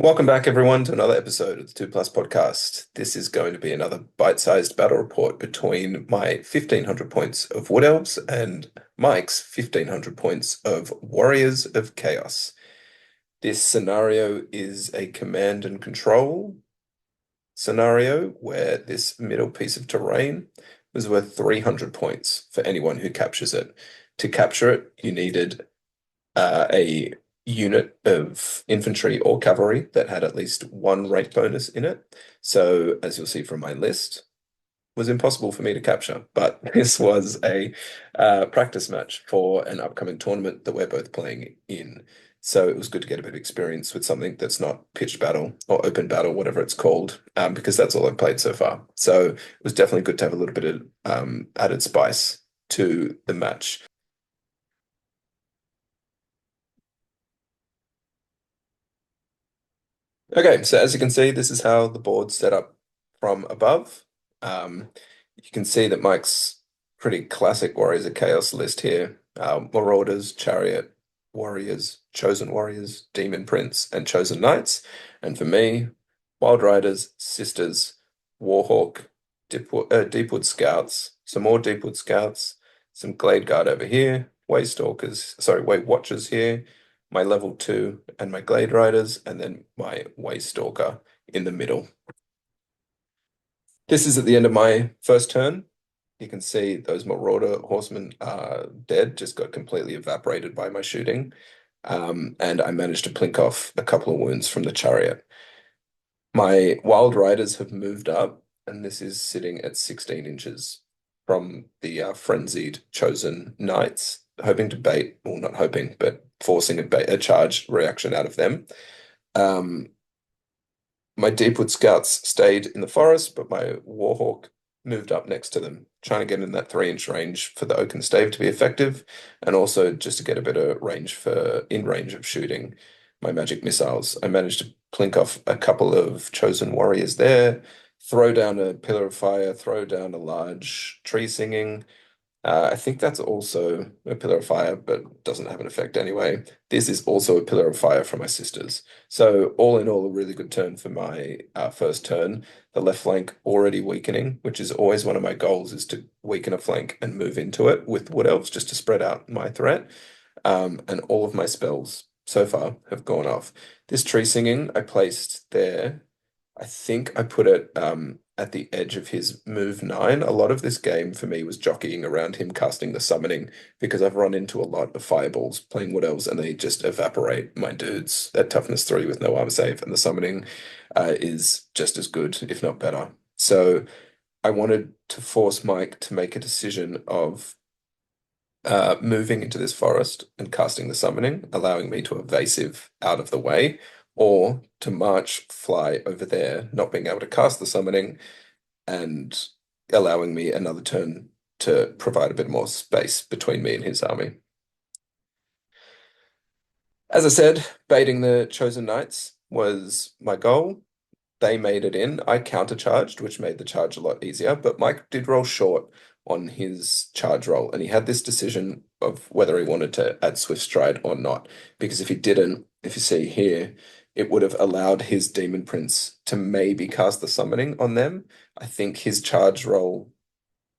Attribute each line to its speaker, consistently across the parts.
Speaker 1: Welcome back, everyone, to another episode of the 2 Plus podcast. This is going to be another bite-sized battle report between my 1500 points of Wood Elves and Mike's 1500 points of Warriors of Chaos. This scenario is a command and control scenario where this middle piece of terrain was worth 300 points for anyone who captures it. To capture it, you needed a unit of infantry or cavalry that had at least one rank bonus in it. So, as you'll see from my list, was impossible for me to capture. But this was a practice match for an upcoming tournament that we're both playing in. So it was good to get a bit of experience with something that's not pitched battle or open battle, whatever it's called, because that's all I've played so far. So it was definitely good to have a little bit of added spice to the match. Okay, so as you can see, this is how the board's set up from above. You can see that Mike's pretty classic Warriors of Chaos list here. Marauders, Chariot, Warriors, Chosen Warriors, Demon Prince, and Chosen Knights. And for me, Wild Riders, Sisters, Warhawk, Deepwood Scouts, some more Deepwood Scouts, some Glade Guard over here, Weight Watchers here, my level 2 and my Glade Riders, and then my Waystalker in the middle. This is at the end of my first turn. You can see those Marauder horsemen are dead, just got completely evaporated by my shooting. And I managed to plink off a couple of wounds from the chariot. My Wild Riders have moved up, and this is sitting at 16 inches from the frenzied Chosen Knights, hoping to bait, well, not hoping, but forcing a charge reaction out of them. My Deepwood Scouts stayed in the forest, but my Warhawk moved up next to them, trying to get in that 3-inch range for the Oaken Stave to be effective, and also just to get a bit of range for in range of shooting my magic missiles. I managed to plink off a couple of chosen warriors there, throw down a pillar of fire, throw down a large tree singing. I think that's also a pillar of fire, but doesn't have an effect anyway. This is also a pillar of fire for my sisters. So all in all, a really good turn for my first turn. The left flank already weakening, which is always one of my goals, is to weaken a flank and move into it with Wood Elves just to spread out my threat. And all of my spells so far have gone off. This tree singing I placed there. I think I put it at the edge of his move 9. A lot of this game for me was jockeying around him casting the summoning because I've run into a lot of fireballs playing Wood Elves and they just evaporate my dudes at toughness 3 with no armor save, and the summoning is just as good, if not better. So I wanted to force Mike to make a decision of moving into this forest and casting the summoning, allowing me to evasive out of the way, or to march, fly over there, not being able to cast the summoning, and allowing me another turn to provide a bit more space between me and his army. As I said, baiting the Chosen Knights was my goal. They made it in. I countercharged, which made the charge a lot easier, but Mike did roll short on his charge roll, and he had this decision of whether he wanted to add Swift Stride or not. Because if he didn't, if you see here, it would have allowed his Demon Prince to maybe cast the summoning on them. I think his charge roll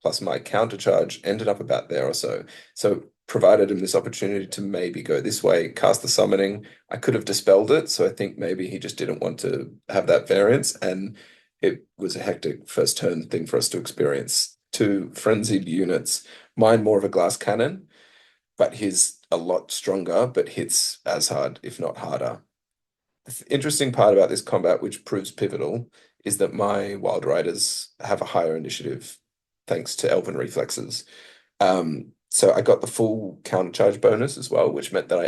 Speaker 1: plus my counter charge ended up about there or so. So provided him this opportunity to maybe go this way, cast the summoning. I could have dispelled it, so I think maybe he just didn't want to have that variance, and it was a hectic first turn thing for us to experience. Two frenzied units, mine more of a glass cannon, but his a lot stronger, but hits as hard, if not harder. The interesting part about this combat, which proves pivotal, is that my Wild Riders have a higher initiative thanks to Elven reflexes. So I got the full countercharge bonus as well, which meant that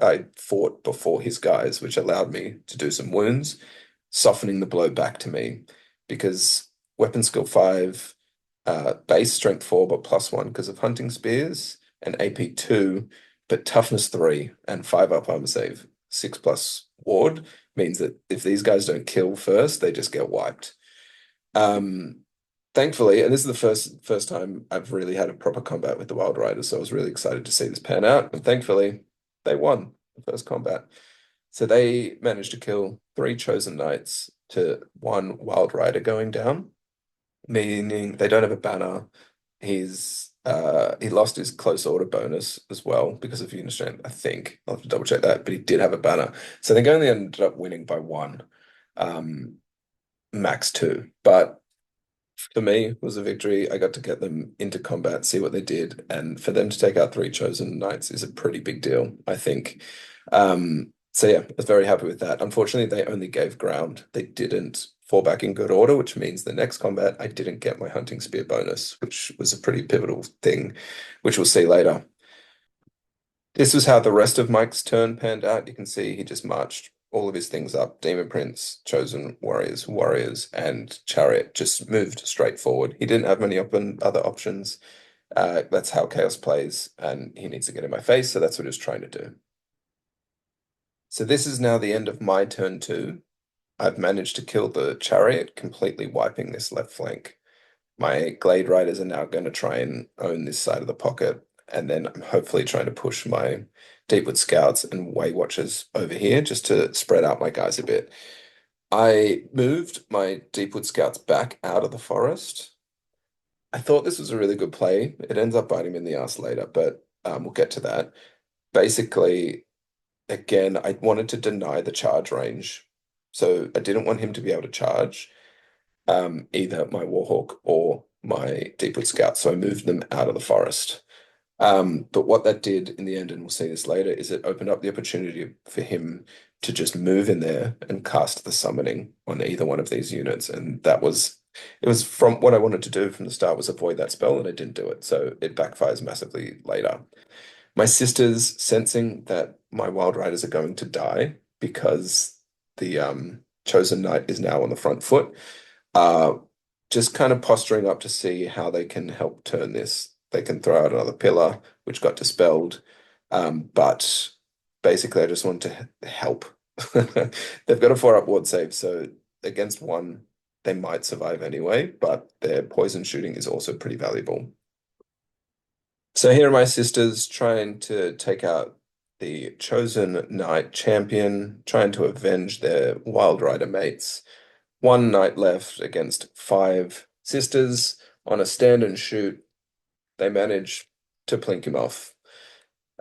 Speaker 1: I fought before his guys, which allowed me to do some wounds, softening the blow back to me because weapon skill 5, base strength 4, but +1 because of hunting spears, and AP 2, but toughness 3 and 5 up armor save 6+ ward means that if these guys don't kill first, they just get wiped. Thankfully, and this is the first time I've really had a proper combat with the Wild Riders, so I was really excited to see this pan out. And thankfully, they won the first combat. So they managed to kill three chosen knights to one wild rider going down, meaning they don't have a banner. He lost his close order bonus as well because of unit strength, I think. I'll have to double check that, but he did have a banner. So I think I only ended up winning by one, um, max two. But for me, it was a victory. I got to get them into combat, see what they did, and for them to take out three chosen knights is a pretty big deal, I think. So yeah, I was very happy with that. Unfortunately, they only gave ground. They didn't fall back in good order, which means the next combat I didn't get my hunting spear bonus, which was a pretty pivotal thing, which we'll see later. This was how the rest of Mike's turn panned out. You can see he just marched all of his things up. Demon Prince, Chosen Warriors, Warriors, and Chariot just moved straight forward. He didn't have many other options. That's how Chaos plays, and he needs to get in my face, so that's what he was trying to do. So this is now the end of my turn two. I've managed to kill the Chariot, completely wiping this left flank. My Glade Riders are now going to try and own this side of the pocket, and then I'm hopefully trying to push my Deepwood Scouts and Way Watchers over here just to spread out my guys a bit. I moved my Deepwood Scouts back out of the forest. I thought this was a really good play. It ends up biting me in the ass later, but we'll get to that. Basically, again, I wanted to deny the charge range. So I didn't want him to be able to charge either my Warhawk or my Deepwood Scout. So I moved them out of the forest. But what that did in the end, and we'll see this later, is it opened up the opportunity for him to just move in there and cast the summoning on either one of these units. And it was from what I wanted to do from the start was avoid that spell, and I didn't do it. So it backfires massively later. My sister's sensing that my Wild Riders are going to die because the Chosen Knight is now on the front foot. Uh, just kind of posturing up to see how they can help turn this. They can throw out another pillar, which got dispelled. But basically, I just want to help. They've got a 4-up ward save, so against one, they might survive anyway, but their poison shooting is also pretty valuable. So here are my sisters trying to take out the Chosen Knight champion, trying to avenge their Wild Rider mates. One knight left against five sisters on a stand and shoot. They manage to plink him off.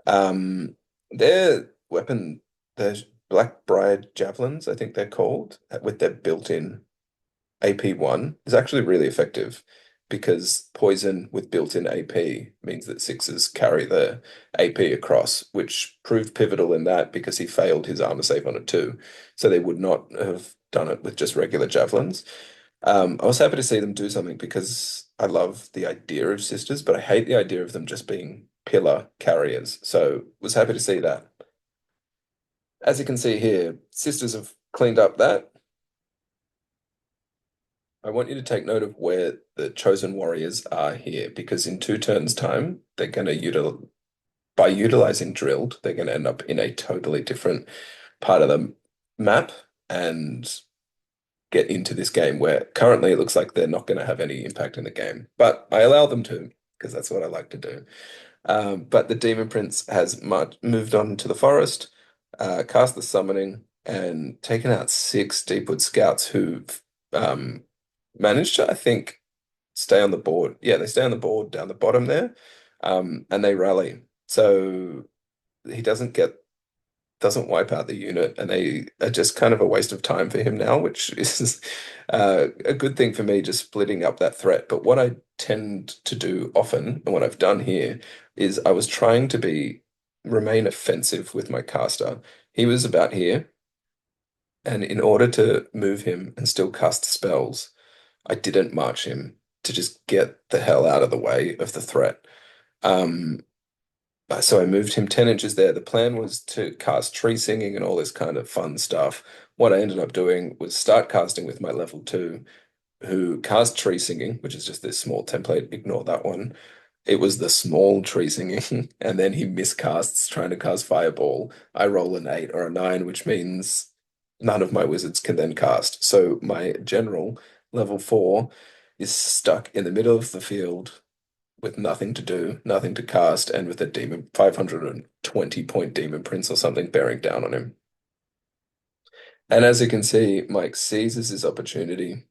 Speaker 1: Their weapon, the Blackbriar javelins, I think they're called, with their built-in AP1, is actually really effective because poison with built-in AP means that sixes carry the AP across, which proved pivotal in that because he failed his armor save on it too. So they would not have done it with just regular javelins. I was happy to see them do something because I love the idea of sisters, but I hate the idea of them just being pillar carriers. So was happy to see that. As you can see here, sisters have cleaned up that. I want you to take note of where the chosen warriors are here, because in 2 turns' time, they're going to by utilizing drilled, they're going to end up in a totally different part of the map and get into this game where currently it looks like they're not going to have any impact in the game. But I allow them to, because that's what I like to do. But the Demon Prince has moved on to the forest, cast the summoning, and taken out 6 Deepwood Scouts who um, managed to, I think, stay on the board. Yeah, they stay on the board down the bottom there, and they rally. So he doesn't wipe out the unit, and they are just kind of a waste of time for him now, which is a good thing for me, just splitting up that threat. But what I tend to do often, and what I've done here, is I was trying to remain offensive with my caster. He was about here, and in order to move him and still cast spells, I didn't march him to just get the hell out of the way of the threat. Um, so I moved him 10 inches there. The plan was to cast tree singing and all this kind of fun stuff. What I ended up doing was start casting with my level 2, who cast tree singing, which is just this small template. Ignore that one. It was the small tree singing, and then he miscasts trying to cast fireball. I roll an 8 or a 9, which means none of my wizards can then cast. So my general level 4 is stuck in the middle of the field with nothing to do, nothing to cast, and with a demon 520 point demon prince or something bearing down on him. And as you can see, Mike seizes his opportunity.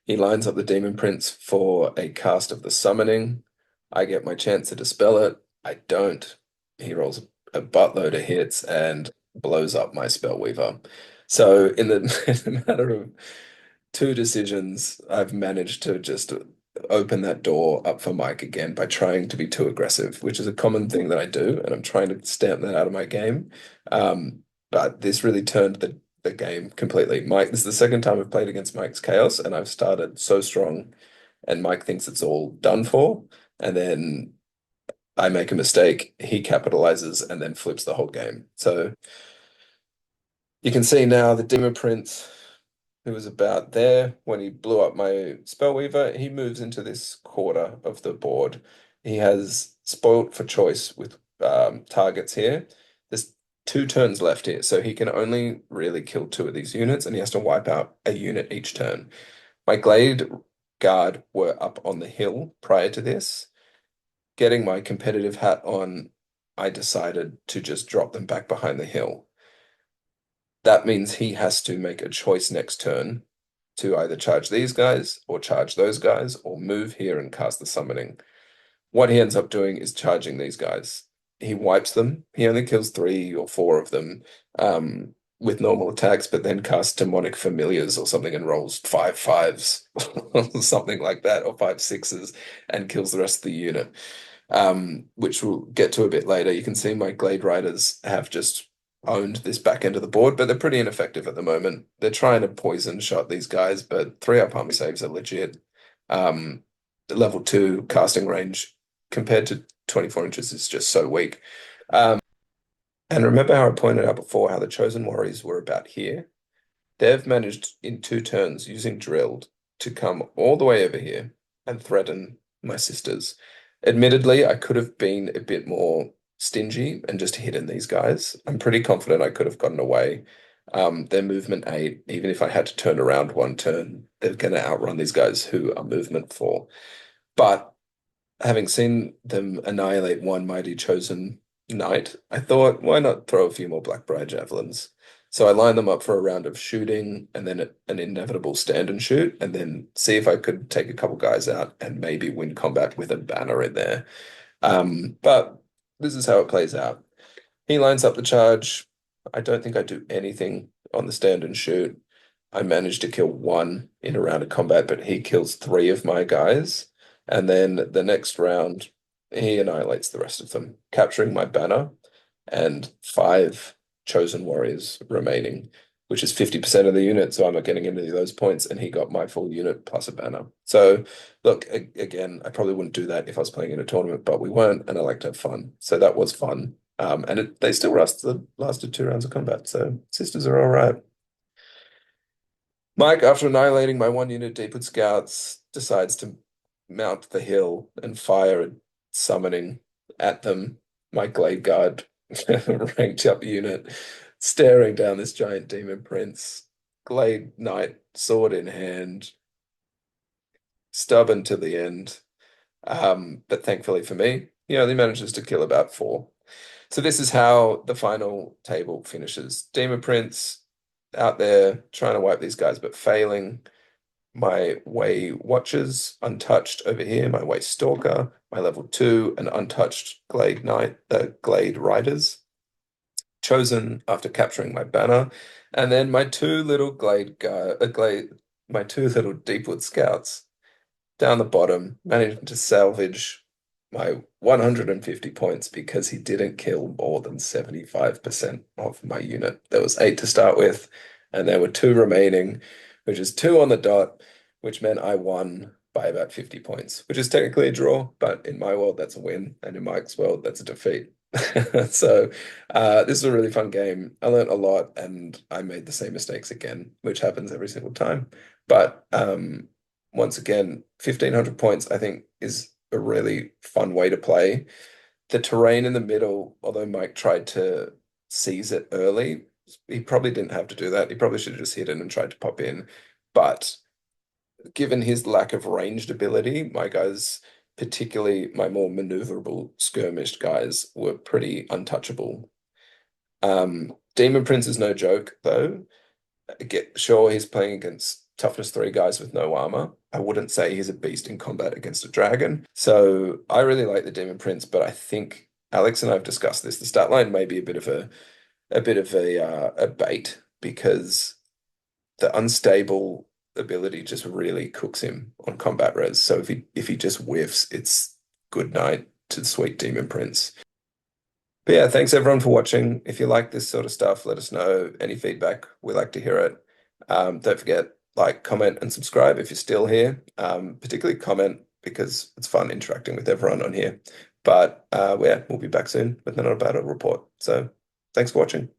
Speaker 1: He lines up the Demon Prince for a cast of the summoning. I get my chance to dispel it. I don't. He rolls a buttload of hits and blows up my Spellweaver. So in the, in the matter of two decisions, I've managed to just open that door up for Mike again by trying to be too aggressive, which is a common thing that I do, and I'm trying to stamp that out of my game. But this really turned the game completely. Mike, this is the second time I've played against Mike's Chaos, and I've started so strong, and Mike thinks it's all done for, and then I make a mistake, he capitalizes, and then flips the whole game. So you can see now the Demon Prince, who was about there when he blew up my Spellweaver, he moves into this quarter of the board. He has spoilt for choice with targets here. There's 2 turns left here, so he can only really kill 2 of these units, and he has to wipe out a unit each turn. My Glade Guard were up on the hill prior to this. Getting my competitive hat on, I decided to just drop them back behind the hill. That means he has to make a choice next turn to either charge these guys or charge those guys or move here and cast the summoning. What he ends up doing is charging these guys. He wipes them. He only kills 3 or 4 of them with normal attacks, but then casts demonic familiars or something and rolls 5 5s or something like that, or 5 6s, and kills the rest of the unit. Which we'll get to a bit later. You can see my Glade Riders have just owned this back end of the board, but they're pretty ineffective at the moment. They're trying to poison shot these guys, but 3-up pump saves are legit. Level 2 casting range compared to 24 inches is just so weak. And remember how I pointed out before how the Chosen Warriors were about here? They've managed in 2 turns using Drilled to come all the way over here and threaten my sisters. Admittedly, I could have been a bit more stingy and just hidden these guys. I'm pretty confident I could have gotten away. They're movement 8. Even if I had to turn around 1 turn, they're going to outrun these guys who are movement 4. But having seen them annihilate one mighty chosen knight, I thought, why not throw a few more Blackbriar javelins? So I lined them up for a round of shooting and then an inevitable stand and shoot, and then see if I could take a couple guys out and maybe win combat with a banner in there. But this is how it plays out. He lines up the charge. I don't think I do anything on the stand and shoot. I managed to kill 1 in a round of combat, but he kills 3 of my guys. And then the next round, he annihilates the rest of them, capturing my banner and 5 chosen warriors remaining, which is 50% of the unit. So I'm not getting any of those points, and he got my full unit plus a banner. So look, again, I probably wouldn't do that if I was playing in a tournament, but we weren't, and I like to have fun. So that was fun. And they still lasted 2 rounds of combat. So sisters are all right. Mike, after annihilating my 1 unit Deepwood Scouts, decides to mount the hill and fire a summoning at them. My Glade Guard ranked up unit, staring down this giant demon prince. Glade Knight, sword in hand, stubborn to the end. But thankfully for me, he only manages to kill about 4. So this is how the final table finishes. Demon Prince out there trying to wipe these guys, but failing. My Way Watchers untouched over here, my Waystalker, my level 2, and untouched Glade Knight, Glade Riders, chosen after capturing my banner, and then my 2 little my 2 little Deepwood Scouts down the bottom, managing to salvage my 150 points because he didn't kill more than 75% of my unit. There was 8 to start with, and there were 2 remaining, which is 2 on the dot, which meant I won by about 50 points, which is technically a draw, but in my world, that's a win, and in Mike's world, that's a defeat. So this is a really fun game. I learned a lot, and I made the same mistakes again, which happens every single time. But once again, 1,500 points, I think, is a really fun way to play. The terrain in the middle, although Mike tried to seize it early, he probably didn't have to do that. He probably should have just hit it and tried to pop in. But given his lack of ranged ability, my guys, particularly my more maneuverable skirmished guys, were pretty untouchable. Demon Prince is no joke, though. Sure, he's playing against toughness 3 guys with no armor. I wouldn't say he's a beast in combat against a dragon. So I really like the Demon Prince, but I think Alex and I have discussed this. The stat line may be a bit of a bait because the unstable ability just really cooks him on combat res. So if he just whiffs, it's good night to the sweet Demon Prince. But yeah, thanks everyone for watching. If you like this sort of stuff, let us know. Any feedback, we like to hear it. Don't forget, like, comment, and subscribe if you're still here. Particularly comment because it's fun interacting with everyone on here. But yeah, we'll be back soon with another battle report. So thanks for watching.